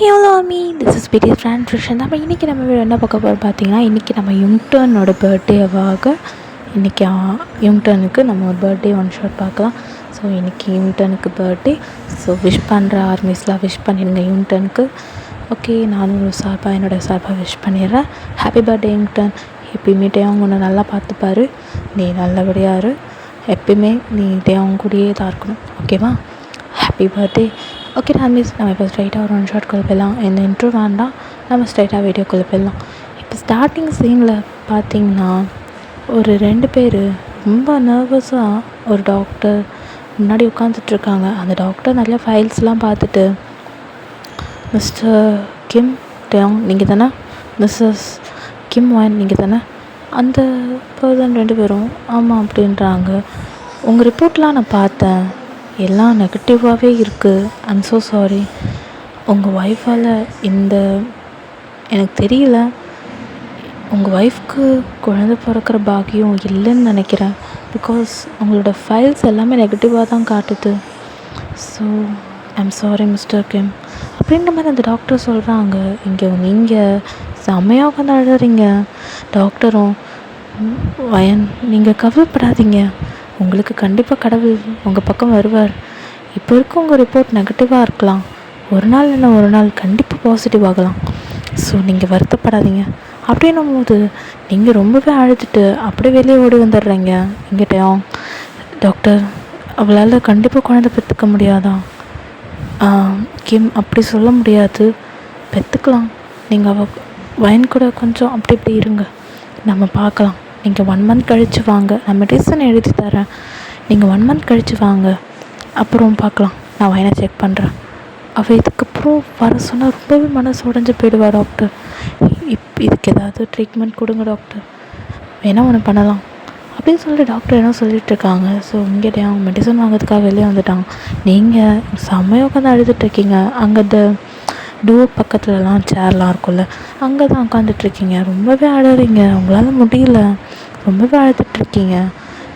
Hello me this is BTS friend Trishan. இன்றைக்கி நம்ம என்ன பார்க்க போகிறோம் பார்த்தீங்கன்னா, இன்றைக்கி நம்ம யுங்டர்னோட பர்த்டேவாக இன்றைக்கி யுங்டர்னுக்கு நம்ம ஒரு பர்த்டே ஒன் ஷாட் பார்க்கலாம். ஸோ இன்றைக்கி யுங்டர்னுக்கு பர்த்டே. ஸோ விஷ் பண்ணுற ஆர்மிஸ்லாம் விஷ் பண்ணிடுங்க யுங்டர்னுக்கு. ஓகே, நானும் சார்பாக என்னோடய சார்பாக விஷ் பண்ணிடுறேன். ஹாப்பி பர்த்டே யுங்டர்ன். எப்பயுமே அவங்க உன்னை நல்லா பார்த்துப்பாரு. நீ நல்லபடியாக இரு. எப்பயுமே நீ அவங்க கூடயே தான் இருக்கணும். ஓகேவா? Happy birthday. ஓகே ஆர்மிஸ், நம்ம இப்போ ஸ்ட்ரைட்டாக ஒரு ஒன் ஷாட்குள்ளே போயிடலாம். இந்த இன்ட்ரோ வேண்டாம், நம்ம ஸ்ட்ரைட்டாக வீடியோக்குள்ளே போயிடலாம். இப்போ ஸ்டார்டிங் சீனில் பார்த்தீங்கன்னா ஒரு 2 பேர் ரொம்ப நர்வஸாக ஒரு டாக்டர் முன்னாடி உட்காந்துட்ருக்காங்க. அந்த டாக்டர் நிறையா ஃபைல்ஸ்லாம் பார்த்துட்டு, மிஸ்டர் கிம் டேங் நீங்கள் தானே, மிஸ்ஸஸ் கிம் வான் நீங்கள் தானே, அந்த பர்சன் 2 பேரும் ஆமாம் அப்படின்றாங்க. உங்கள் ரிப்போர்ட்லாம் நான் பார்த்தேன், எல்லாம் நெகட்டிவாகவே இருக்குது. I'm so sorry. உங்கள் ஒய்ஃபால் எனக்கு தெரியல, உங்கள் ஒய்ஃப்க்கு குழந்தை பிறக்கிற பாக்கியம் இல்லைன்னு நினைக்கிறேன். பிகாஸ் உங்களோட ஃபைல்ஸ் எல்லாமே நெகட்டிவாக தான் காட்டுது. ஸோ ஐம் சாரி மிஸ்டர் கிம் அப்படின்ற மாதிரி அந்த டாக்டர் சொல்கிறாங்க. இங்கே நீங்கள் செம்மையாக உட்காந்து அழுறீங்க. டாக்டரும், வயன் நீங்கள் கவலைப்படாதீங்க, உங்களுக்கு கண்டிப்பாக கடவுள் உங்கள் பக்கம் வருவார். இப்போ இருக்க உங்கள் ரிப்போர்ட் நெகட்டிவாக இருக்கலாம், ஒரு நாள் இல்லை ஒரு நாள் கண்டிப்பாக பாசிட்டிவ் ஆகலாம். ஸோ நீங்கள் வருத்தப்படாதீங்க அப்படின்னும் போது நீங்கள் ரொம்பவே அழுதுட்டு அப்படியே வெளியே ஓடி வந்துடுறீங்க. எங்கிட்டையும் டாக்டர், அவளால் கண்டிப்பாக குழந்தை பெற்றுக்க முடியாதா? கிம் அப்படி சொல்ல முடியாது, பெற்றுக்கலாம். நீங்கள் வயன் கூட கொஞ்சம் அப்படி இப்படி இருங்க, நம்ம பார்க்கலாம். நீங்கள் 1 மந்த் கழித்து வாங்க, நான் மெடிசன் எழுதி தரேன். நீங்கள் 1 மந்த் கழித்து வாங்க, அப்புறம் பார்க்கலாம். நான் வயனை செக் பண்ணுறேன். அவள் இதுக்கப்புறம் வர சொன்னால் ரொம்பவே மனசு உடஞ்சி போயிடுவா. டாக்டர், இதுக்கு ஏதாவது ட்ரீட்மெண்ட் கொடுங்க டாக்டர், வேணால் ஒன்று பண்ணலாம் அப்படின்னு சொல்லிட்டு டாக்டர் என்ன சொல்லிகிட்ருக்காங்க. ஸோ இங்கே அவங்க மெடிசன் வாங்கிறதுக்காக வெளியே வந்துட்டாங்க. நீங்கள் செம்மையாக உட்காந்து அழுதுட்ருக்கீங்க. அங்கே இந்த டோர் பக்கத்துலலாம் சேர்லாம் இருக்கும்ல, அங்கே தான் உட்காந்துட்ருக்கீங்க. ரொம்பவே அழுறீங்க, உங்களால் முடியல, ரொம்பவே அழுதுட்ருக்கீங்க.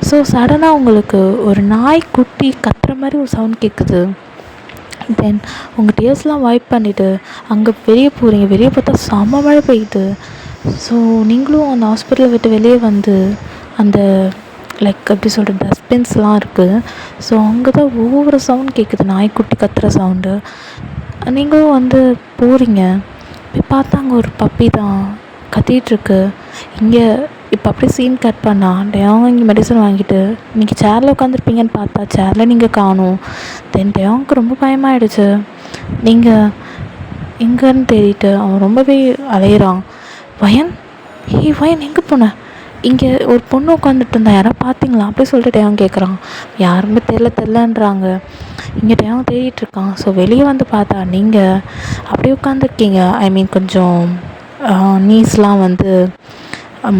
ஸோ சடனாக உங்களுக்கு ஒரு நாய்க்குட்டி கத்துற மாதிரி ஒரு சவுண்ட் கேட்குது. தென் உங்கள் டேஸ்லாம் வைப் பண்ணிவிட்டு அங்கே வெளியே போகிறீங்க. வெளியே பார்த்தா செம்ம மழை பெய்யுது. ஸோ நீங்களும் அந்த ஹாஸ்பிட்டலை விட்டு வெளியே வந்து அந்த லைக் எப்படி சொல்கிற டஸ்ட்பின்ஸ்லாம் இருக்குது. ஸோ அங்கே தான் ஒவ்வொரு சவுண்ட் கேட்குது, நாய்க்குட்டி கத்துற சவுண்டு. நீங்களும் வந்து போகிறீங்க, போய் பார்த்தா அங்கே ஒரு பப்பி தான் கத்திகிட்ருக்கு. இங்கே இப்போ அப்படியே சீன் கட் பண்ணால் டேயாங் இங்கே மெடிசன் வாங்கிட்டு இன்றைக்கி சேரில் உட்காந்துருப்பீங்கன்னு பார்த்தா சேரில் நீங்கள் காணும். தென் டேயாங்க்கு ரொம்ப பயமாகிடுச்சு. நீங்கள் எங்கன்னு தேடிட்டு அவன் ரொம்பவே அலையிறான். வயன், வயன் எங்கே போன? இங்கே ஒரு பொண்ணு உட்காந்துட்டு இருந்தா, யாராவது பார்த்தீங்களா அப்படி சொல்லிட்டு டேயாங் கேட்குறான். யாருமே தெரிலன்றாங்க. இங்கே டேயாங் தேடிட்டுருக்கான். ஸோ வெளியே வந்து பார்த்தா நீங்கள் அப்படியே உட்காந்துருக்கீங்க. ஐ மீன் கொஞ்சம் நீஸ்லாம் வந்து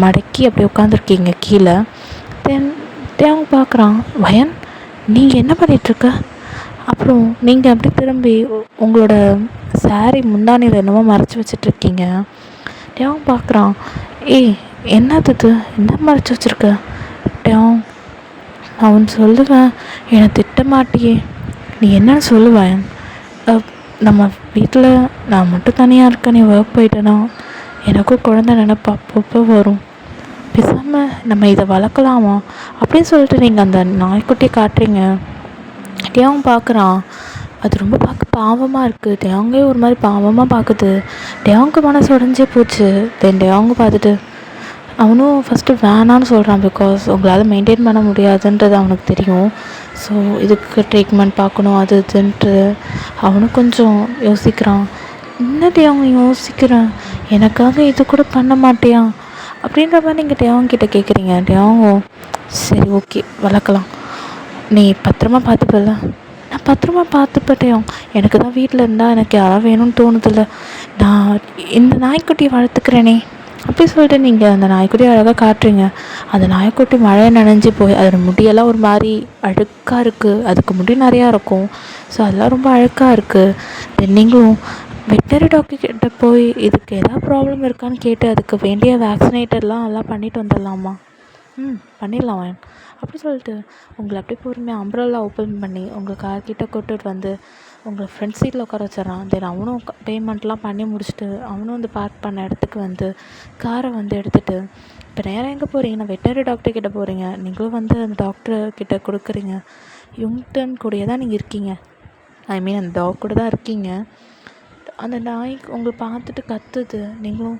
மடக்கி அப்படியே உட்காந்துருக்கீங்க கீழே. தென் டேயாங் பார்க்குறான், வயன் நீங்கள் என்ன பண்ணிகிட்ருக்க? அப்புறம் நீங்கள் அப்படி திரும்பி உங்களோட சாரி முந்தானியில் என்னமோ மறைச்சி வச்சிட்ருக்கீங்க. டேயாங் பார்க்குறான், ஏய் என்னது இது, என்ன மறைச்சி வச்சுருக்க? டேயாங், நான் ஒன்று சொல்லுவேன், என்னை திட்ட மாட்டியே, நீ என்னன்னு சொல்லுவேன்? நம்ம வீட்டில் நான் மட்டும் தனியாக இருக்கேன், நீ ஒர்க் போயிட்டேனா எனக்கும் குழந்தை நினைப்பா அப்பப்போ வரும். பேசாமல் நம்ம இதை வளர்க்கலாமா அப்படின்னு சொல்லிட்டு நீங்கள் அந்த நாய்க்குட்டியை காட்டுறீங்க. டேயாங் பார்க்குறான், அது ரொம்ப பார்க்க பாவமாக இருக்குது. டேயாங்கே ஒரு மாதிரி பாவமாக பார்க்குது. டேயாங்க்கு மனசு உடஞ்சே போச்சு. தென் டேயாங்க பார்த்துட்டு அவனும் ஃபஸ்ட்டு வேணான்னு சொல்கிறான். பிகாஸ் உங்களால் மெயின்டைன் பண்ண முடியாதுன்றது அவனுக்கு தெரியும். ஸோ இதுக்கு ட்ரீட்மெண்ட் பார்க்கணும் அது இதுன்ட்டு அவனும் கொஞ்சம் யோசிக்கிறான். என்ன டேயாங் யோசிக்கிறேன், எனக்காக இது கூட பண்ண மாட்டியா அப்படின்ற மாதிரி நீங்கள் டேயாங்கிட்ட கேட்குறீங்க. டேயாங்கோ, சரி ஓகே வளர்க்கலாம், நீ பத்திரமா பார்த்துப்பல. நான் பத்திரமா பார்த்துப்பேன் டேயாங், எனக்கு தான் வீட்டில் இருந்தால் எனக்கு யாராவது வேணும்னு தோணுதில்ல, நான் இந்த நாய்க்குட்டியை வளர்த்துக்கிறேனே அப்படி சொல்லிட்டு நீங்கள் அந்த நாய்க்குட்டி அழகாக காட்டுறீங்க. அந்த நாய்க்குட்டி மழையை நனைஞ்சி போய் அதோட முடியெல்லாம் ஒரு மாதிரி அழுக்காக இருக்குது. அதுக்கு முடி நிறையா இருக்கும். ஸோ அதெல்லாம் ரொம்ப அழுக்காக இருக்குது. நீங்களும் வெட்டரி டாக்டர் கிட்ட போய் இதுக்கு எதாவது ப்ராப்ளம் இருக்கான்னு கேட்டு அதுக்கு வேண்டிய வேக்சினேட்டர்லாம் எல்லாம் பண்ணிட்டு வந்துடலாமா? பண்ணிடலாம் வேன் அப்படி சொல்லிட்டு உங்களை அப்படியே பொறுமையாக அம்ப்ரெல்லா ஓப்பன் பண்ணி உங்கள் கார்கிட்ட கூட்டிட்டு வந்து உங்களை ஃப்ரண்ட் சீட்டில் உட்கார வச்சிடறான். தென் அவனும் பேமெண்ட்லாம் பண்ணி முடிச்சுட்டு அவனும் வந்து பார்க் பண்ண இடத்துக்கு வந்து காரை வந்து எடுத்துகிட்டு இப்போ நேராக எங்கே போகிறீங்க? நான் வெட்டனரி டாக்டர் கிட்டே போகிறீங்க. நீங்களும் வந்து அந்த டாக்டர் கிட்டே கொடுக்குறீங்க. யுங்டன் கூடயே தான் நீங்கள் இருக்கீங்க. ஐ மீன் அந்த டாக் கூட தான் இருக்கீங்க. அந்த நாய் உங்களை பார்த்துட்டு கத்துது. நீங்களும்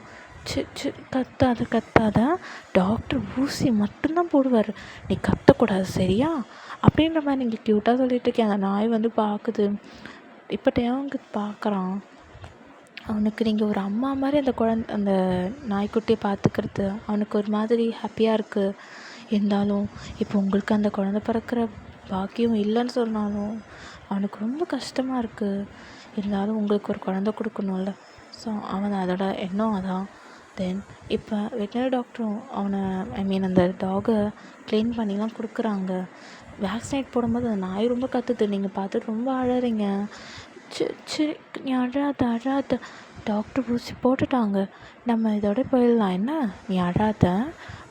கத்தாத டாக்டர் ஊசி மட்டும்தான் போடுவார், நீ கத்தக்கூடாது சரியா அப்படின்ற மாதிரி நீங்கள் க்யூட்டாக சொல்லிட்டு இருக்கேன். அந்த நாய் வந்து பார்க்குது. இப்போ டேவங்க பார்க்குறான். அவனுக்கு நீங்கள் ஒரு அம்மா மாதிரி அந்த நாய்க்குட்டியை பார்த்துக்கிறது அவனுக்கு ஒரு மாதிரி ஹாப்பியாக இருக்குது. இருந்தாலும் இப்போ உங்களுக்கு அந்த குழந்தை பிறக்கிற பாக்கியம் இல்லைன்னு சொன்னாலும் அவனுக்கு ரொம்ப கஷ்டமாக இருக்குது. இருந்தாலும் உங்களுக்கு ஒரு குழந்தை கொடுக்கணும்ல. ஸோ அவன் அதோட எண்ணம் அதான். தென் இப்போ வெட்டனரி டாக்டரும் அவனை அந்த டாகை க்ளீன் பண்ணிலாம் கொடுக்குறாங்க. வேக்சினேட் போடும்போது அந்த நாய் ரொம்ப கத்துது. நீங்கள் பார்த்துட்டு ரொம்ப அழறீங்க. சரி நீ அழாத டாக்டர் ஊசி போட்டுட்டாங்க, நம்ம இதோட போயிடலாம் என்ன, நீ அழாத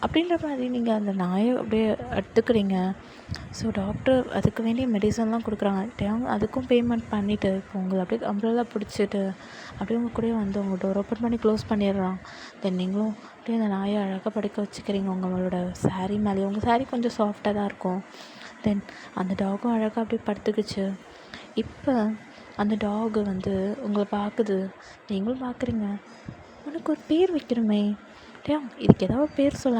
அப்படின்ற மாதிரி நீங்கள் அந்த நாயை அப்படியே எடுத்துக்கிறீங்க. ஸோ டாக்டர் அதுக்கு வேண்டிய மெடிசன்லாம் கொடுக்குறாங்க. அதுக்கும் பேமெண்ட் பண்ணிவிட்டு இப்போ உங்களை அப்படியே அம்ப்ரெல்லா பிடிச்சிட்டு அப்படியே உங்கள் கூட வந்து உங்கள் டோர் ஓப்பன் பண்ணி க்ளோஸ் பண்ணிடுறான். தென் நீங்களும் அப்படியே அந்த நாயை அழகாக படுக்க வச்சுக்கிறீங்க உங்களோட சாரீ மேலே. உங்கள் சாரீ கொஞ்சம் சாஃப்டாக தான் இருக்கும். தென் அந்த டாகும் அழகாக அப்படியே படுத்துக்குச்சு. இப்போ அந்த டாகு வந்து உங்களை பார்க்குது, நீங்களும் பார்க்குறீங்க. உனக்கு ஒரு பேர் வைக்கணுமே, இதுக்கு ஏதாவது பேர் சொல்ல.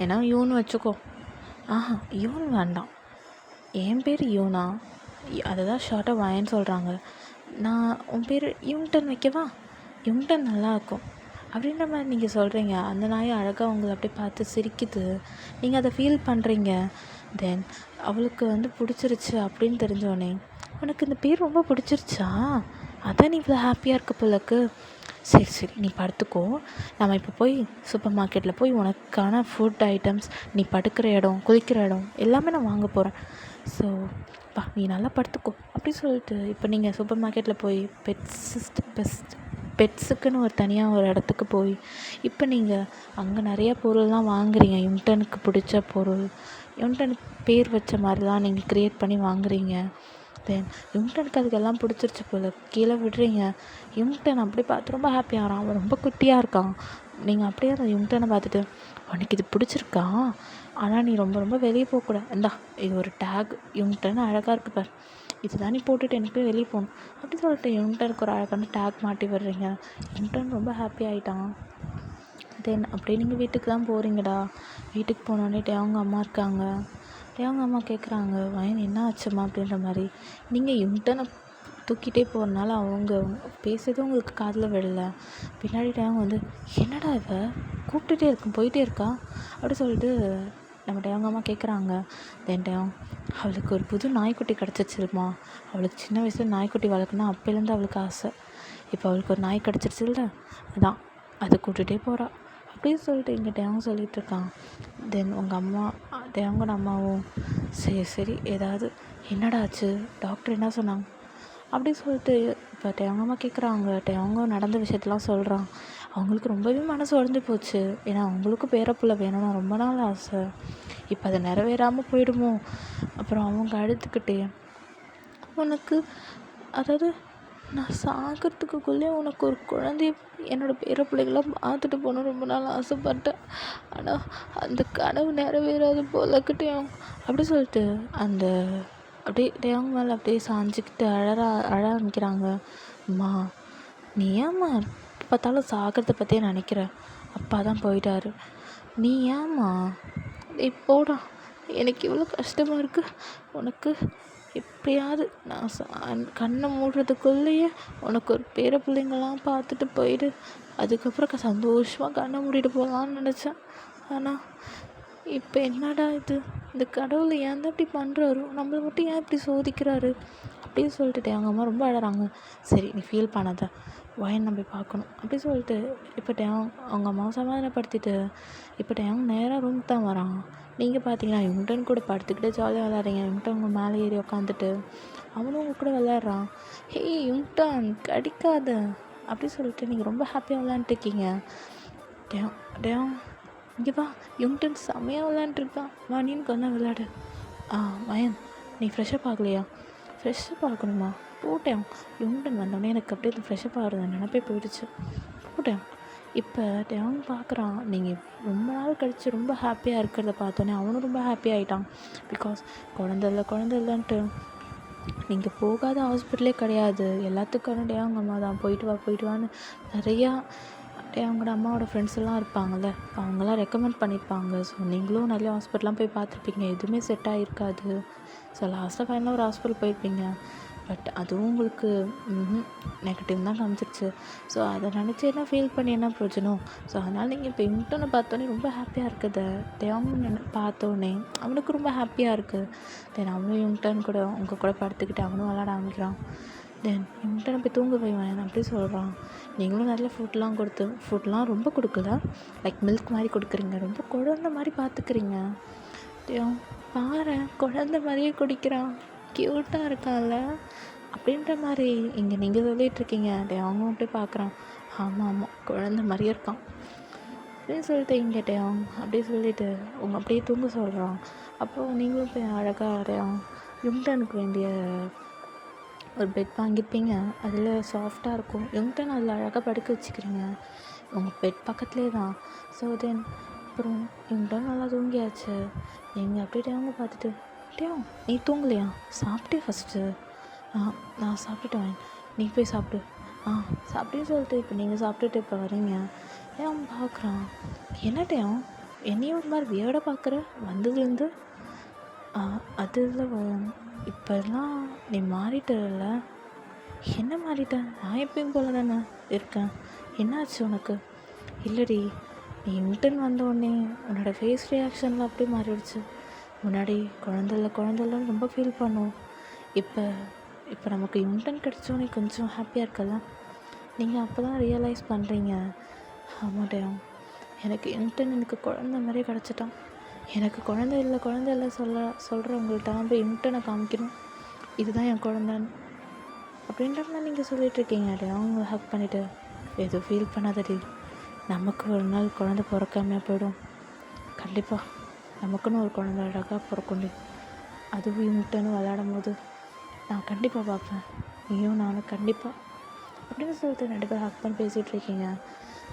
ஏன்னா யூன்னு வச்சுக்கோ. யூன் வேண்டாம், என் பேர் யூனா, அதை தான் ஷார்ட்டாக வாயன்னு சொல்கிறாங்க. நான் உன் பேர் யூங்டன் வைக்கவா? யூங்டன் நல்லாயிருக்கும் அப்படின்ற மாதிரி நீங்கள் சொல்கிறீங்க. அந்த நாயை அழகாக உங்களை அப்படியே பார்த்து சிரிக்குது. நீங்கள் அதை ஃபீல் பண்ணுறீங்க. தென் அவளுக்கு வந்து பிடிச்சிருச்சு அப்படின்னு தெரிஞ்சோடனே, உனக்கு இந்த பேர் ரொம்ப பிடிச்சிருச்சா, அதான் நீ இவ்வளோ ஹாப்பியாக இருக்க போலக்கு. சரி நீ படுத்துக்கோ. நம்ம இப்போ போய் சூப்பர் மார்க்கெட்டில் போய் உனக்கான ஃபுட் ஐட்டம்ஸ், நீ படுக்கிற இடம், குளிக்கிற இடம் எல்லாமே நான் வாங்க போகிறேன். ஸோ நீ நல்லா படுத்துக்கோ அப்படி சொல்லிட்டு இப்போ நீங்கள் சூப்பர் மார்க்கெட்டில் போய் பெட்ஸுக்குன்னு ஒரு தனியாக ஒரு இடத்துக்கு போய் இப்போ நீங்கள் அங்கே நிறைய பொருள்லாம் வாங்குறீங்க. யுங்டனுக்கு பிடிச்ச பொருள், யுங்டனுக்கு பேர் வச்ச மாதிரி தான் நீங்கள் க்ரியேட் பண்ணி வாங்குறீங்க. தென் யுங்டனுக்கு அதுக்கெல்லாம் பிடிச்சிருச்சு போல், கீழே விடுறீங்க. யுங்டன் அப்படி பார்த்து ரொம்ப ஹாப்பியாகிறான். அவன் ரொம்ப குட்டியாக இருக்கான். நீங்கள் அப்படியே அந்த யுங்டனை பார்த்துட்டு, உனக்கு இது பிடிச்சிருக்கா, ஆனால் நீ ரொம்ப ரொம்ப வெளியே போகக்கூடாது, இந்தா இது ஒரு டேக், யுங்டன் அழகாக இருக்குது பார், இதுதான் நீ போட்டுட்டு எனக்கு வெளியே போகணும் அப்படி சொல்லிட்டு யுங்டனுக்கு ஒரு அழகான டேக் மாட்டி விடுறீங்க. யுங்டன் ரொம்ப ஹாப்பி ஆகிட்டான். தென் அப்படியே நீங்கள் வீட்டுக்கு தான் போகிறீங்கடா. வீட்டுக்கு போனோடனே அவங்க அம்மா இருக்காங்க. அவங்க அம்மா கேட்குறாங்க, வயன் என்ன ஆச்சுமா அப்படின்ற மாதிரி. நீங்கள் யுங்டனை தூக்கிட்டே போகிறனால அவங்க பேசுறதும் உங்களுக்கு காதில் விடலை. பின்னாடி அவங்க வந்து, என்னடா இவ கூப்பிட்டுட்டே இருக்கும் போயிட்டே இருக்கா அப்படி சொல்லிட்டு நம்ம அவங்க அம்மா கேட்குறாங்க. தென் அவளுக்கு ஒரு புது நாய்க்குட்டி கிடச்சிருச்சுமா. அவளுக்கு சின்ன வயசில் நாய்க்குட்டி வளர்க்கணும் அப்போலேருந்து அவளுக்கு ஆசை. இப்போ அவளுக்கு ஒரு நாய் கிடச்சிருச்சு இல்லை, அதான் அதை கூப்பிட்டுட்டே போகிறா அப்படின்னு சொல்லிட்டு எங்கிட்ட அவங்க சொல்லிகிட்ருக்கான். தென் உங்கள் அம்மா தேவங்கோட அம்மாவும், சரி ஏதாவது என்னடா ஆச்சு, டாக்டர் என்ன சொன்னாங்க அப்படி சொல்லிட்டு இப்போ அவங்க அம்மா கேட்குறாங்க. அவங்க நடந்த விஷயத்தெலாம் சொல்கிறான். அவங்களுக்கு ரொம்பவே மனசு உடஞ்சி போச்சு. ஏன்னா அவங்களுக்கும் பேரப்புள்ள வேணும்னு ரொம்ப நாள் ஆசை. இப்போ அதை நிறைவேறாமல் போயிடுமோ. அப்புறம் அவங்க அழுதுகிட்டே, உனக்கு அதாவது நான் சாகிறதுக்குள்ளே உனக்கு ஒரு குழந்தைய என்னோடய பேரப்பிள்ளைகளாம் பார்த்துட்டு போகணும் ரொம்ப நாள் ஆசைப்பட்டேன். ஆனால் அந்த கனவு நிறைவேறாது போலக்கிட்டே அப்படி சொல்லிட்டு அந்த அப்படியே தேவங்க மேலே அப்படியே சாஞ்சிக்கிட்டு அழ ஆரம்பிக்கிறாங்க. அம்மா நீ ஏம்மா பார்த்தாலும் சாகிறத பற்றியே நினைக்கிற, அப்பா தான் போயிட்டாரு, நீ ஏம்மா இப்போடா, எனக்கு இவ்வளோ கஷ்டமாக இருக்குது. உனக்கு எப்படியாவது நான் கண்ணை மூடுறதுக்குள்ளேயே உனக்கு ஒரு பேர பிள்ளைங்களாம் பார்த்துட்டு போயிடு, அதுக்கப்புறம் சந்தோஷமாக கண்ணை மூடிட்டு போகலான்னு நினச்சேன். ஆனால் இப்போ என்னடா இது, இந்த கடவுள் ஏன் தான் இப்படி பண்ணுறாரு, நம்மளை மட்டும் ஏன் இப்படி சோதிக்கிறாரு அப்படின்னு சொல்லிட்டு அவங்க அம்மா ரொம்ப அழறாங்க. சரி நீ ஃபீல் பண்ணாத, வயன் நம்ம பார்க்கணும் அப்படி சொல்லிட்டு இப்போ அவங்க அம்மாவை சமாதானப்படுத்திட்டு இப்போ அவங்க நேராக ரூமுக்கு தான் வரான். நீங்கள் பார்த்தீங்கன்னா யுங்டன் கூட படுத்துக்கிட்டே ஜாலியாக விளையாடுறீங்க. யுங்டன் உங்கள் மேலே ஏறி உட்காந்துட்டு அவனும் உங்கள் கூட விளையாடுறான். ஹே யுங்டன் கடிக்காத அப்படி சொல்லிட்டு நீங்கள் ரொம்ப ஹாப்பியாக விளையாண்டுருக்கீங்க. இங்கே வா, யுங்டன் செம்மையாக விளையாண்டுருக்கான், வா நீன்னு கொஞ்சம் விளையாடு. வயன் நீ ஃப்ரெஷ்ஷப் ஆகலையா, ஃப்ரெஷ்ஷப் ஆகணுமா? போட்டேன். யுங்டன் வந்தோடனே எனக்கு அப்படியே இந்த ஃப்ரெஷ்ஷப் ஆகிறது நினப்பே போயிடுச்சு. போட்டேன். இப்போ அவன் பார்க்குறான், நீங்கள் ரொம்ப நாள் கழித்து ரொம்ப ஹாப்பியாக இருக்கிறத பார்த்தோன்னே அவனும் ரொம்ப ஹாப்பி ஆகிட்டான். பிகாஸ் குழந்த இல்லைன்ட்டு நீங்கள் போகாத ஹாஸ்பிட்டலே கிடையாது. எல்லாத்துக்கான அவங்க அம்மா தான். போயிட்டு வான்னு நிறையா அவங்களோட அம்மாவோட ஃப்ரெண்ட்ஸ் எல்லாம் இருப்பாங்கள்ல, அவங்களாம் ரெக்கமெண்ட் பண்ணியிருப்பாங்க. ஸோ நீங்களும் நிறைய ஹாஸ்பிட்டலாம் போய் பார்த்துருப்பீங்க. எதுவுமே செட் ஆகிருக்காது. ஸோ லாஸ்ட்டாக ஃபைனலாக ஒரு ஹாஸ்பிட்டல் போயிருப்பீங்க. பட் அதுவும் உங்களுக்கு நெகட்டிவ் தான் காமிச்சிருச்சு. ஸோ அதை நினச்சி என்ன ஃபீல் பண்ணி என்ன பிரயோஜனம்? ஸோ அதனால் நீங்கள் இப்போ இன்டர்னை பார்த்தோன்னே ரொம்ப ஹாப்பியாக இருக்குது. தேவங்க பார்த்தோன்னே அவனுக்கு ரொம்ப ஹாப்பியாக இருக்குது. தென் அவனும் இன்டர்ன் கூட உங்கள் கூட படுத்துக்கிட்டு அவனும் விளாட ஆரம்பிக்கிறான். தென் இன்டர்னை போய் தூங்க போய்வான் அப்படி சொல்கிறான். நீங்களும் நிறைய ஃபுட்லாம் ரொம்ப கொடுக்கல, லைக் மில்க் மாதிரி கொடுக்குறீங்க. ரொம்ப குழந்த மாதிரி பார்த்துக்கிறீங்க. பாரு குழந்த மாதிரியே குடிக்கிறான், க்யூட்டாக இருக்கான்ல அப்படின்ற மாதிரி இங்கே நீங்கள் சொல்லிகிட்ருக்கீங்க. அவங்களும் அப்படியே பார்க்குறான். ஆமாம் குழந்த மாதிரியே இருக்கான் அப்படின்னு சொல்லிட்டு இங்கே அப்படியே சொல்லிவிட்டு உங்க அப்படியே தூங்க சொல்கிறான். அப்போது நீங்களும் போய் அழகாக யுங்டனுக்கு வேண்டிய ஒரு பெட் வாங்கியிருப்பீங்க. அதில் சாஃப்டாக இருக்கும். யுங்டன் அதில் அழகாக படுக்க வச்சுக்கிறீங்க. உங்கள் பெட் பக்கத்துலேயே தான். ஸோ தென் அப்புறம் யுங்டன் நல்லா தூங்கியாச்சு. நீங்கள் அப்படியே அவங்க பார்த்துட்டு நீ தூங்கலையா? சாப்பிட்டே ஃபஸ்ட்டு. நான் சாப்பிட்டுட்டேன், நீ போய் சாப்பிடு. சாப்பிட்டே சொல்லிட்டு இப்போ நீங்கள் சாப்பிட்டுட்டு இப்போ வரீங்க. அவன் பார்க்குறான். என்னட்டையும் என்னையும் ஒரு மாதிரி வியர்டாக பார்க்குற வந்ததுலேருந்து. அது இல்லை, இப்போல்லாம் நீ மாறிட்டல. என்ன மாறிட்டேன்? நான் எப்பயும் போல தானே இருக்கேன். என்னாச்சு உனக்கு? இல்லடி, நீ இன்டர்ன் வந்தோடனே உன்னோட ஃபேஸ் ரியாக்ஷன்லாம் அப்படியே மாறிடுச்சு. முன்னாடி குழந்தைலன்னு ரொம்ப ஃபீல் பண்ணோம். இப்போ நமக்கு இன்டர்ன் கிடச்சோன்னே கொஞ்சம் ஹாப்பியாக இருக்கல. நீங்கள் அப்போ தான் ரியலைஸ் பண்ணுறீங்க. ஆமாட்டையும் எனக்கு இன்டர்ன் எனக்கு குழந்த மாதிரியே கிடச்சிட்டான். எனக்கு குழந்தை இல்லை சொல்கிறவங்கள்ட்டலாம் போய் இன்டர்னை காமிக்கணும், இதுதான் என் குழந்தைன்னு அப்படின்ற மாதிரி நீங்கள் சொல்லிகிட்ருக்கீங்க. அவங்க ஹக் பண்ணிவிட்டு எதுவும் ஃபீல் பண்ணாதடி, நமக்கு ஒரு நாள் குழந்தை பிறக்காமையாக போயிடும். கண்டிப்பாக நமக்குன்னு ஒரு குழந்தை அழகாக பிறக்குண்டி. அதுவும் இன்டர்னு விளையாடும் போது நான் கண்டிப்பாக பார்ப்பேன், நீயும் நானும் கண்டிப்பாக அப்படின்னு சொல்லிட்டு 2 பேர் ஹக் பண்ணி பேசிகிட்ருக்கீங்க.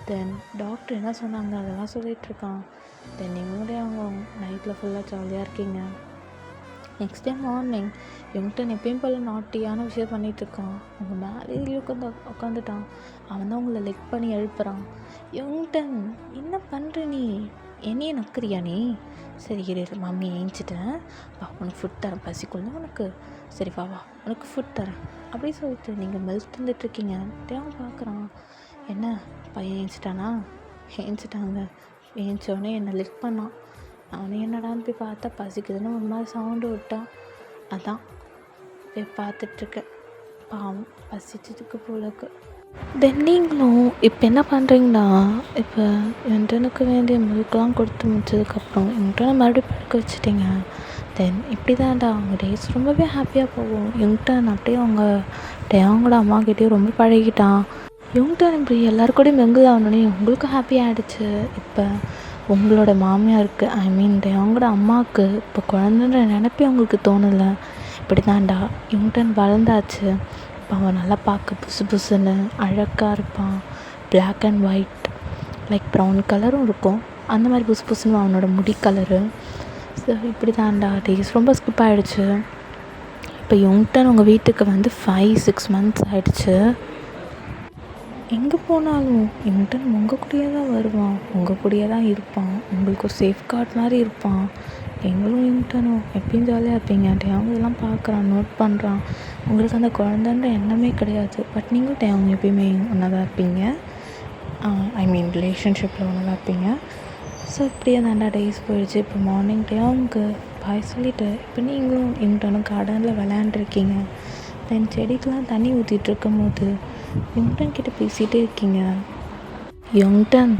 தென் டாக்டர் என்ன சொன்னாங்க அதெல்லாம் சொல்லிகிட்ருக்கான். தென் நீங்களே அவங்க நைட்டில் ஃபுல்லாக ஜாலியாக இருக்கீங்க. நெக்ஸ்ட் டே மார்னிங் யுங்டன் எப்பயும் போல் நாட்டியான விஷயம் பண்ணிகிட்ருக்கான். உங்கள் மேலே உட்காந்துட்டான். அவன் தான் உங்களை லெக் பண்ணி எழுப்புறான். யுங்டன் என்ன பண்ணுற நீ? என்னையே நக்குறியா நீ? சரி இரு, மம்மி ஏஞ்சிட்டேன், வா உனக்கு ஃபுட் தரேன், பசிக்குள்ள உனக்கு. சரி வா உனக்கு ஃபுட் தரேன் அப்படி சொல்லிட்டு நீங்கள் மெல்ட் தந்துட்டுருக்கீங்க. அவன் பார்க்குறான். என்ன பையன் ஏஞ்சிட்டானா? ஏஞ்சிட்டாங்க. ஏஞ்சோடனே என்னை லிஃப்ட் பண்ணான். நானும் என்னடான்னு போய் பார்த்தா பசிக்குதுன்னு ஒரு மாதிரி சவுண்டு விட்டான். அதான் போய் பார்த்துட்ருக்கேன். பாவம் பசிச்சதுக்கு போலக்கு. தென் நீங்களும் இப்போ என்ன பண்ணுறீங்கன்னா, இப்போ இன்டர்னுக்கு வேண்டிய மில்க்லாம் கொடுத்து முடிச்சதுக்கப்புறம் இன்டர்னை மறுபடியும் படுக்க வச்சுட்டிங்க. தென் இப்படி தான்டா அவங்க டேஸ் ரொம்பவே ஹாப்பியாக போகும். யுங்டன் அப்படியே அவங்களோட அம்மாக்கிட்டேயும் ரொம்ப பழகிட்டான். யுங்டன் இப்படி எல்லாருக்கூடையும் மிங்கிள் ஆகணுன்னே உங்களுக்கும் ஹாப்பியாக ஆகிடுச்சு. இப்போ உங்களோட மாமியாருக்கு அவங்களோட அம்மாவுக்கு இப்போ குழந்தைன்ற நினைப்பே அவங்களுக்கு தோணலை. இப்படி தான்டா யுங்டன் வளர்ந்தாச்சு. இப்போ அவன் நல்லா பார்க்க புதுசுன்னு அழகாக இருப்பான். Black and white, like brown கலரும் இருக்கும், அந்த மாதிரி புதுசுன்னு அவனோட முடி கலரு. ஸோ இப்படி தான்டா டேஸ் ரொம்ப ஸ்கிப் ஆகிடுச்சு. இப்போ யுங்டன் உங்கள் வீட்டுக்கு வந்து 5-6 months ஆகிடுச்சு. எங்கே போனாலும் யுங்டன் உங்கள் கூடயே தான் வருவான், உங்கள் கூடயே தான் இருப்பான், உங்களுக்கு ஒரு சேஃப் கார்டு மாதிரி இருப்பான். எங்களும் யுங்டனும் எப்பயும் ஜாலியாக இருப்பீங்க. அவங்க இதெல்லாம் பார்க்குறான், நோட் பண்ணுறான். உங்களுக்கு அந்த குழந்தைன்ற எண்ணமே கிடையாது. பட் நீங்களும் அவங்க எப்பயுமே ஒன்றா தான் இருப்பீங்க. ரிலேஷன்ஷிப்பில் ஒன்றா தான் இருப்பீங்க. ஸோ இப்படியே தாண்டா டேஸ் போயிடுச்சு. இப்போ மார்னிங் அவங்க பாய் சொல்லிவிட்டு இப்போ நீங்களும் யுங்டனும் கார்டனில் விளையாண்டுருக்கீங்க. தென் செடிக்கெலாம் தண்ணி ஊற்றிட்டு இருக்கும் போது யுங்டன் கிட்டே பேசிகிட்டே இருக்கீங்க. யுங்டன்,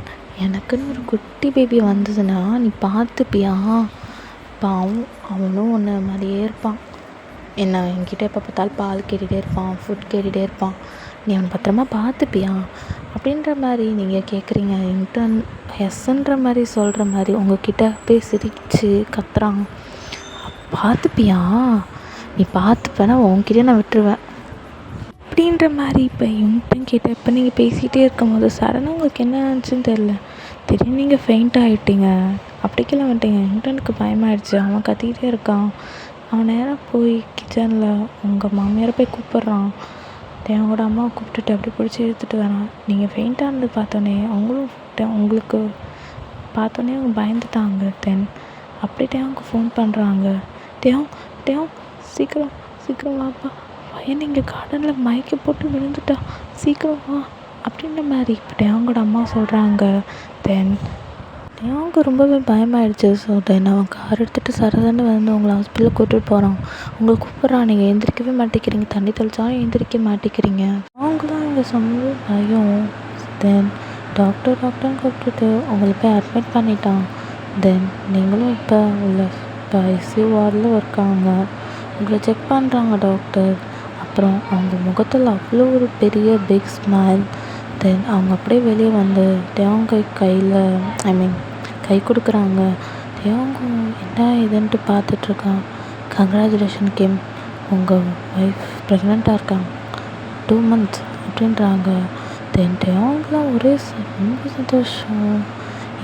எனக்குன்னு ஒரு குட்டி பேபி வந்ததுன்னா நீ பார்த்துப்பியா? பாவம் அவனும் ஒன்று மாதிரியே இருப்பான். என்ன என்கிட்ட எப்போ பார்த்தாலும் பால் கேட்டுகிட்டே இருப்பான், ஃபுட் கேட்டுகிட்டே இருப்பான். நீ அவனை பத்திரமா பார்த்துப்பியா அப்படின்ற மாதிரி நீங்கள் கேட்குறீங்க. யுங்டன் எஸ்ன்ற மாதிரி சொல்கிற மாதிரி உங்ககிட்ட போய் சிரித்து கத்துறான். பார்த்துப்பியா? நீ பார்த்துப்பேனா உன்கிட்டே நான் விட்டுருவேன் அப்படின்ற மாதிரி. இப்போ இவன்கிட்ட கேட்டேன். இப்போ நீங்கள் பேசிகிட்டே இருக்கும் போது சடனாக உங்களுக்கு என்ன ஆச்சுன்னு தெரில, திடீர்னு நீங்கள் ஃபெயிண்ட் ஆகிட்டீங்க. அப்படிக்கெல்லாம் வந்துட்டீங்க. எனக்கு பயமாயிடுச்சு. அவன் கத்திக்கிட்டே இருக்கான். அவன் நேராக போய் கிச்சனில் உங்கள் மாமியாரை போய் கூப்பிட்றான். அவங்களோட அம்மாவை கூப்பிட்டுட்டு அப்படி பிடிச்சி இழுத்துட்டு வரான். நீங்கள் ஃபெயிண்ட் ஆனது பார்த்தோன்னே அவங்களும் உங்களுக்கு பார்த்தோன்னே அவங்க பயந்துட்டாங்க. அப்படி அவங்க ஃபோன் பண்ணுறாங்க. டேவ் சீக்கிரம் சீக்கிரம் வாப்பா, பையன் இங்கே கார்டனில் மயக்கி போட்டு விழுந்துட்டா, சீக்கிரம் வா அப்படின்ற மாதிரி இப்போ அவங்களோட அம்மா சொல்கிறாங்க. அவங்க ரொம்பவே பயமாயிடுச்சு. ஸோ அவன் கார் எடுத்துகிட்டு சரதன்னு வந்து உங்களை ஹாஸ்பிட்டலுக்கு கூட்டிகிட்டு போகிறான். உங்களை கூப்பிட்றான். நீங்கள் எழுந்திரிக்கவே மாட்டேங்கிறீங்க, தண்ணி தெளித்தாலும் எழுந்திரிக்க மாட்டேங்கிறீங்க. அவங்களும் இங்கே சொன்னது பயம். டாக்டர்னு கூப்பிட்டுட்டு உங்களை போய் அட்மிட் பண்ணிட்டான். நீங்களும் இப்போ ஐசியூ வார்டில் இருக்காங்க. உங்களை செக் பண்ணுறாங்க டாக்டர். அப்புறம் அவங்க முகத்தில் அவ்வளோ ஒரு பெரிய பிக் ஸ்மைல். அவங்க அப்படியே வெளியே வந்து அவங்க கையில் கை கொடுக்குறாங்க. அவங்க என்ன இதுன்ட்டு பார்த்துட்ருக்கான். கங்க்ராச்சுலேஷன் கிம், உங்கள் ஒய்ஃப் ப்ரெக்னெண்ட்டாக இருக்காங்க, 2 months அப்படின்றாங்க. அவங்களாம் ஒரே ரொம்ப சந்தோஷம்.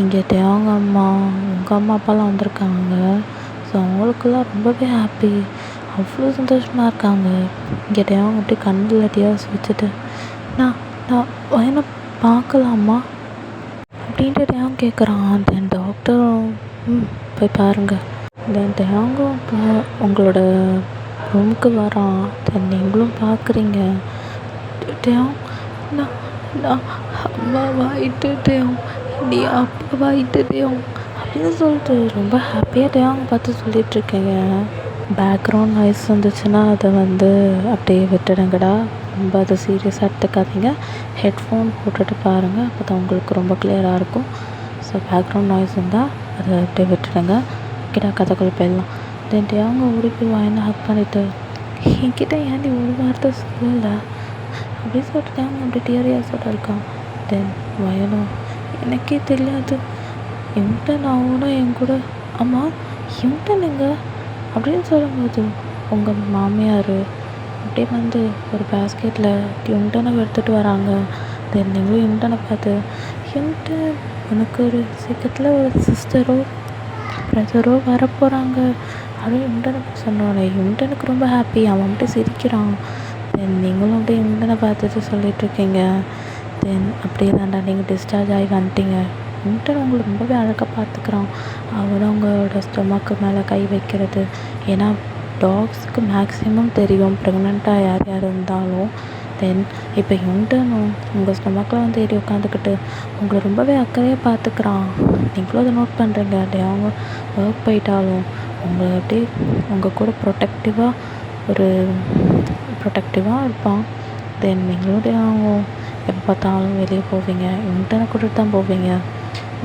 இங்கே அவங்க அம்மா உங்கள் அம்மா அப்பாலாம் வந்திருக்காங்க. ஸோ அவங்களுக்குலாம் ரொம்பவே ஹாப்பி, அவ்வளோ சந்தோஷமாக இருக்காங்க. இங்கே அவங்க அப்படியே கண்ணில் டியர்ஸ் வச்சுட்டு நான் பையனை பார்க்கலாமா அப்படின்ட்டு அவங்க கேட்குறான். டாக்டரும் போய் பாருங்கள். அவங்க உங்களோட ரூமுக்கு வரான். நீங்களும் பார்க்குறீங்க. நான் நான் அம்மாவாயிட்டு நீ அப்பாவாயிட்டு அப்படின்னு சொல்லிட்டு ரொம்ப ஹாப்பியாக அவங்க பார்த்து சொல்லிகிட்ருக்கேங்க. பேக்ரவுண்ட் நாய்ஸ் வந்துச்சுன்னா அதை அப்படியே விட்டுடுங்கடா, ரொம்ப அதை சீரியஸாக எடுத்துக்காதீங்க. ஹெட்ஃபோன் போட்டுட்டு பாருங்கள், அப்போ தான் உங்களுக்கு ரொம்ப கிளியராக இருக்கும். ஸோ பேக்ரவுண்ட் நாய்ஸ் இருந்தால் அதை அப்படியே விட்டுடுங்க. கிட்ட கதைக்குள்ள போயிடலாம். அவங்க ஓடி போய் வாயினா ஹக் பண்ணிவிட்டு என்கிட்ட ஏன் ஒரு வார்த்தை சொல்லலை அப்படின்னு சொல்லிட்டு அவங்க அப்படி டியரியாஸோட இருக்கான். வயலும் எனக்கே தெரியாது, இவன்கிட்ட நான் கூட என் கூட அம்மா இவன்கிட்ட நீங்கள் அப்படின்னு சொல்லும்போது உங்கள் மாமியார் அப்படியே ஒரு பேஸ்கெட்டில் இவன்கிட்ட எடுத்துகிட்டு வராங்க. நீங்களும் இவன்கிட்ட பார்த்து இவன்கிட்ட உனக்கு ஒரு சீக்கிரத்தில் ஒரு சிஸ்டரோ பிரதரோ வரப்போகிறாங்க அப்படின்னு இவன்கிட்ட சொன்னோன்னே இவன்கிட்ட ரொம்ப ஹாப்பி. அவன் வந்துட்டு சிரிக்கிறான். நீங்களும் அப்படியே இவன்கிட்ட பார்த்துட்டு சொல்லிகிட்ருக்கீங்க. அப்படியே தாண்டா நீங்கள் டிஸ்சார்ஜ் ஆகி வந்துட்டீங்க. இன்டர் உங்களை ரொம்பவே அழகாக பார்த்துக்கிறான். அவனும் அவங்களோட ஸ்டொமக்கு மேலே கை வைக்கிறது. ஏன்னா டாக்ஸுக்கு மேக்ஸிமம் தெரியும் ப்ரெக்னெண்ட்டாக யார் இருந்தாலும். இப்போ இன்டர்னும் உங்கள் ஸ்டொமக்கில் ஏறி உட்காந்துக்கிட்டு உங்களை ரொம்பவே அக்கறையாக பார்த்துக்கிறான். நீங்களும் அதை நோட் பண்ணுறீங்க. அப்படியே அவங்க ஒர்க் போயிட்டாலும் உங்களை அப்படியே உங்கள் கூட ப்ரொடெக்டிவாக இருப்பான். நீங்களும் அவங்க எப்போ பார்த்தாலும் வெளியே போவீங்க, இன்டர்னை கூட்டிகிட்டு தான் போவீங்க.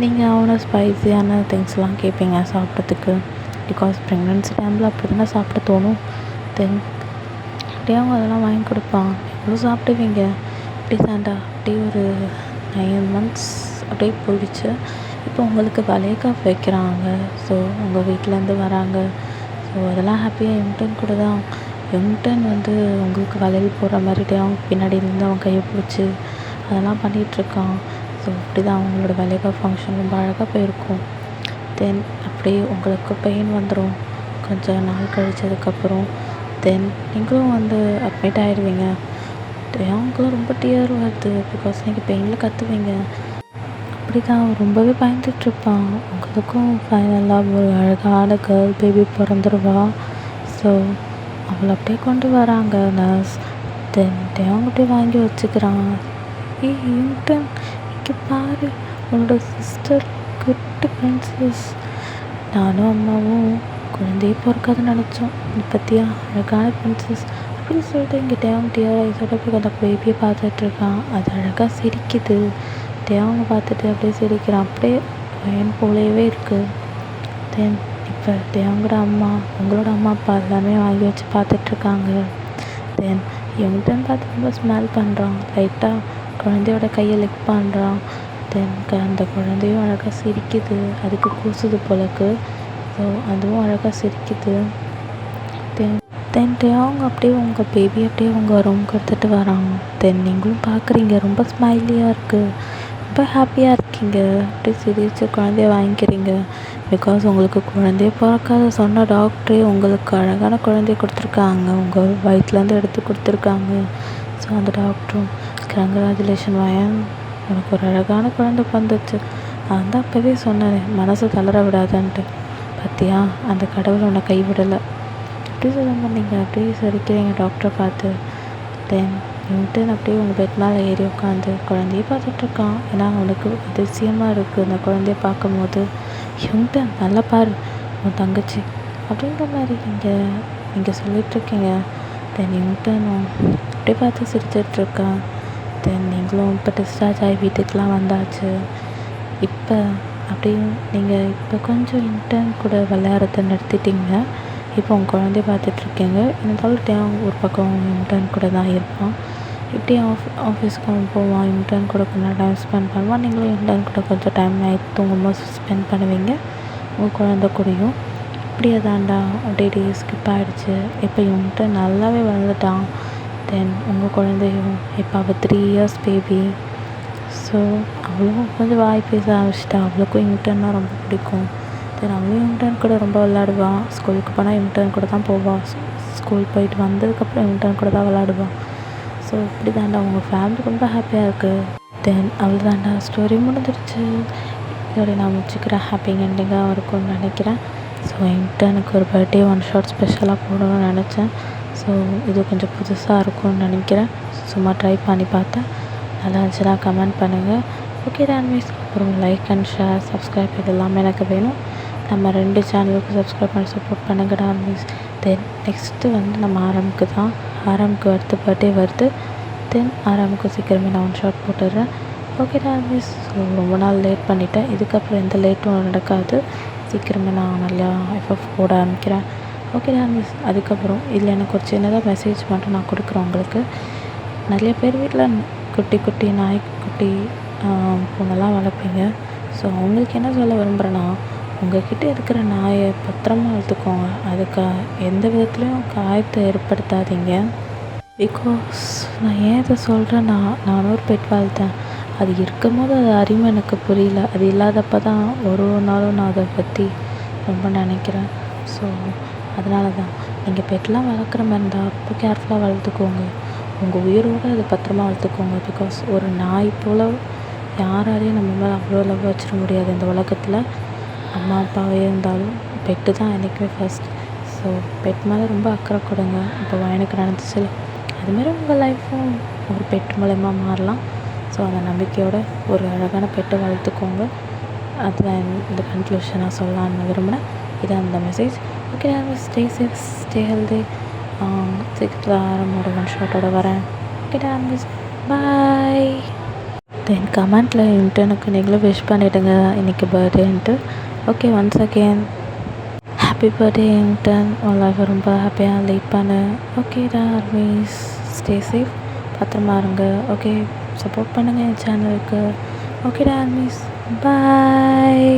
நீங்கள் அவனை ஸ்பைஸியான திங்ஸ்லாம் கேட்பீங்க சாப்பிட்றதுக்கு. பிகாஸ் ப்ரெக்னென்சி டைமில் அப்படி தானே சாப்பிட தோணும். அப்படியே அவங்க அதெல்லாம் வாங்கி கொடுப்பான். எவ்வளோ சாப்பிடுவீங்க. அப்படி தாண்டா அப்படியே ஒரு 9 months அப்படியே போயிடுச்சு. இப்போ உங்களுக்கு வளைகாப்பு வைக்கிறாங்க. ஸோ உங்கள் வீட்டிலேருந்து வராங்க. ஸோ அதெல்லாம் ஹாப்பியாக இன்டர்ன் கூட தான். இன்டர்ன் உங்களுக்கு வளையல் போடுற மாதிரி அவங்க பின்னாடி இருந்து அவன் கையை பிடிச்சி அதெல்லாம் பண்ணிகிட்ருக்கான். ஸோ அப்படி தான் அவங்களோட வளைகாப்பு ஃபங்க்ஷன் ரொம்ப அழகாக போயிருக்கும். அப்படியே உங்களுக்கு பெயின் வந்துடும் கொஞ்சம் நாள் கழிச்சதுக்கப்புறம். நீங்களும் அட்மிட் ஆகிடுவீங்க. அவங்களும் ரொம்ப டியர் வருது. பிகாஸ் நீங்கள் பெயினில் கற்றுவீங்க. அப்படி தான் ரொம்பவே பயந்துட்டுருப்பான். உங்களுக்கும் ஃபைனலாக ஒரு அழகான கேர்ள் பேபி பிறந்துருவா. ஸோ அவளை அப்படியே கொண்டு வராங்க நர்ஸ். அவங்க அப்படியே வாங்கி வச்சுக்கிறான். இன்டர்ன் இங்கே பாரு, உன்னோட சிஸ்டர் குட்டி பிரின்சஸ். நானும் அம்மாவும் குழந்தையே பிறக்காதுன்னு நினச்சோம். பற்றியா அழகான பிரின்சஸ் அப்படின்னு சொல்லிட்டு இங்கே டியர் ஐஸோட போய் அந்த பேபியை பார்த்துட்ருக்கான். அது அழகாக சிரிக்குது. அவங்க பார்த்துட்டு அப்படியே சிரிக்கிறான். அப்படியே பையன் போலவே இருக்குது. இப்போ அவங்களோட அம்மா உங்களோட அம்மா அப்பா எல்லாமே வாங்கி வச்சு பார்த்துட்ருக்காங்க. இவன்கிட்ட பார்த்து ரொம்ப ஸ்மெல் பண்ணுறான். லைட்டாக குழந்தையோட கையை லிக் பண்ணுறான். அந்த குழந்தையும் அழகாக சிரிக்குது. அதுக்கு கூசுது போலக்கு. ஸோ அதுவும் அழகாக சிரிக்குது. தென் அவங்க அப்படியே உங்கள் பேபி அப்படியே உங்கள் ரூம்க்கு எடுத்துகிட்டு வராங்க. தென் நீங்களும் பார்க்குறீங்க, ரொம்ப ஸ்மைலியாக இருக்குது, ரொம்ப ஹாப்பியாக இருக்கீங்க. அப்படியே சிரித்து குழந்தைய வாங்கிக்கிறீங்க. பிகாஸ் உங்களுக்கு குழந்தைய பிறக்காத சொன்ன டாக்டரே உங்களுக்கு அழகான குழந்தைய கொடுத்துருக்காங்க, உங்கள் வயிற்றுலேருந்து எடுத்து கொடுத்துருக்காங்க. ஸோ அந்த டாக்டரும் கங்க்ராச்சுலேஷன் வயன், உனக்கு ஒரு அழகான குழந்தை பிறந்துச்சு. நான் தான் அப்போவே சொன்னேன் மனசை தளர விடாதான்ட்டு. பார்த்தியா, அந்த கடவுள் உன்னை கைவிடலை. அப்படி சொல்லுங்கள். நீங்கள் அப்படியே சிரிக்கிறீங்க டாக்டரை பார்த்து. தென் இவன்ட்டு அப்படியே உங்கள் பெட் மேலே ஏறி உட்காந்து குழந்தைய பார்த்துட்ருக்கான். ஏன்னா அவனுக்கு அதிசயமாக இருக்குது அந்த குழந்தைய பார்க்கும் போது. இவன்ட்டு நல்லா பாரு உன் தங்கச்சி அப்படின்ற மாதிரி நீங்கள் சொல்லிகிட்ருக்கீங்க. தென் இவன்ட்டு அப்படியே பார்த்து சிரிச்சிட்ருக்கான். தென் நீங்களும் இப்போ டிஸ்சார்ஜ் ஆகி வீட்டுக்கெலாம் வந்தாச்சு. இப்போ அப்படியே நீங்கள் இப்போ கொஞ்சம் இன்டர்ன் கூட விளையாடுறத நிறுத்திட்டீங்க. இப்போ உங்கள் குழந்தைய பார்த்துட்ருக்கீங்க. இருந்தாலும் ஒரு பக்கம் இன்டர்ன் கூட தான் இருப்பான். இப்படி ஆஃபீஸ்க்கு அவன் போவான், இன்டர்ன் கூட கொஞ்சம் டைம் ஸ்பெண்ட் பண்ணுவான். நீங்களும் இன்டர்ன் கூட கொஞ்சம் டைம் நைட் தூங்கும்போது ஸ்பெண்ட் பண்ணுவீங்க உங்கள் குழந்தை கூடயும். இப்படியே தாண்டா அப்படியே டே ஸ்கிப் ஆகிடுச்சு. இப்போ இன்டர்ன் நல்லாவே வளர்ந்துட்டான். தென் உங்கள் குழந்தையும் இப்போ அவள் 3 years பேபி. ஸோ அவளும் கொஞ்சம் வாய் பேச ஆரம்பிச்சிட்டா. அவளுக்கும் இன்டர்ன்னா ரொம்ப பிடிக்கும். தென் அவளும் இன்டர்ன் கூட ரொம்ப விளாடுவான். ஸ்கூலுக்கு போனால் இன்டர்ன் கூட தான் போவாள். ஸ்கூல் போயிட்டு வந்ததுக்கப்புறம் இன்டர்ன் கூட தான் விளாடுவான். ஸோ இப்படி தாண்டா உங்கள் ஃபேமிலி ரொம்ப ஹாப்பியாக இருக்குது. தென் அவள் தாண்டா ஸ்டோரி முடிஞ்சிருச்சு. இதோட நான் முடிச்சுக்கிறேன். ஹாப்பி எண்டிங்காக இருக்கும்னு நினைக்கிறேன். ஸோ இன்டர்னுக்கு ஒரு பர்த்டே ஒன் ஷாட் ஸ்பெஷலாக போடணும்னு நினச்சேன். ஸோ இது கொஞ்சம் புதுசாக இருக்கும்னு நினைக்கிறேன். சும்மா ட்ரை பண்ணி பார்த்தேன். நல்லா இருந்துச்சுன்னா கமெண்ட் பண்ணுங்கள். ஓகே ரான்வீஸ். அப்புறம் லைக் அண்ட் ஷேர், சப்ஸ்கிரைப் இது எல்லாமே எனக்கு வேணும். நம்ம 2 சேனலுக்கு சப்ஸ்கிரைப் பண்ணி சப்போர்ட் பண்ணுங்கள் ரான்வீஸ். தென் நெக்ஸ்ட்டு நம்ம ஆரம்புக்கு தான். ஆரம்புக்கு பர்த்டே வருது. தென் ஆரம்புக்கு சீக்கிரமே நான் ஒன் ஷாட் போட்டுடுறேன். ஓகே ரான்வீஸ். ஸோ ரொம்ப நாள் லேட் பண்ணிட்டேன். இதுக்கப்புறம் எந்த லேட்டும் நடக்காது. சீக்கிரமே நான் நல்லா எஃப்எஃப் போட ஆரம்பிக்கிறேன். ஓகே ரான்வீஸ். அதுக்கப்புறம் இதில் எனக்கு ஒரு சின்னதாக மெசேஜ் மட்டும் நான் கொடுக்குறேன் உங்களுக்கு. நிறைய பேர் வீட்டில் குட்டி குட்டி நாய்க்குட்டி பூனைலாம் வளர்ப்பீங்க. ஸோ அவங்களுக்கு என்ன சொல்ல விரும்புகிறேன்னா, உங்கள்கிட்ட இருக்கிற நாயை பத்திரமா வளர்த்துக்கோங்க. அதுக்கு எந்த விதத்துலேயும் காயத்தை ஏற்படுத்தாதீங்க. பிகாஸ் நான் ஏன் இதை சொல்கிறேன்னா, நான் ஒரு பெட் வளர்த்தேன். அது இருக்கும் போது அது அருமை எனக்கு புரியல. அது இல்லாதப்போ தான் ஒரு நாளும் நான் அதை பற்றி ரொம்ப நினைக்கிறேன். ஸோ அதனால தான் நீங்கள் பெட்லாம் வளர்க்குற மாதிரி இருந்தால் ரொம்ப கேர்ஃபுல்லாக வளர்த்துக்கோங்க. உங்கள் உயிரோடு அதை பத்திரமா வளர்த்துக்கோங்க. பிகாஸ் ஒரு நாய் போல் யாராலையும் நம்ம மேலே அவ்வளோ லவ் வச்சிட முடியாது இந்த உலகத்தில். அம்மா அப்பாவே இருந்தாலும் பெட்டு தான் என்றைக்குமே ஃபர்ஸ்ட். ஸோ பெட் மேலே ரொம்ப அக்கறை கொடுங்க. இப்போ எனக்கு நடந்துச்சுல, அதுமாரி உங்கள் லைஃப்பும் ஒரு பெட் மூலயமா மாறலாம். ஸோ அந்த நம்பிக்கையோட ஒரு அழகான பெட்டை வளர்த்துக்கோங்க. அதுதான் இந்த கன்க்ளூஷனாக சொல்லலான்னு விரும்பினேன். இதான் அந்த message. Okay, stay safe, stay healthy. சீக்கிரத்தில் ஆரம்போட ஒன் ஷாட்டோட வரேன். ஓகே டான்ஸ், பாய். தென் கமெண்ட்டில் இன்டர்னுக்கு நீங்களும் விஷ் பண்ணிவிடுங்க இன்றைக்கி பர்த்டேன்ட்டு. Okay, once again happy birthday intern. உன் லைஃப்பை ரொம்ப ஹாப்பியாக லீட் பண்ணு. ஓகே டார்மிஸ், ஸ்டே சேஃப், பத்திரமா இருங்க. ஓகே, சப்போர்ட் பண்ணுங்கள் என் சேனலுக்கு. ஓகே டார்மிஸ், பாய்.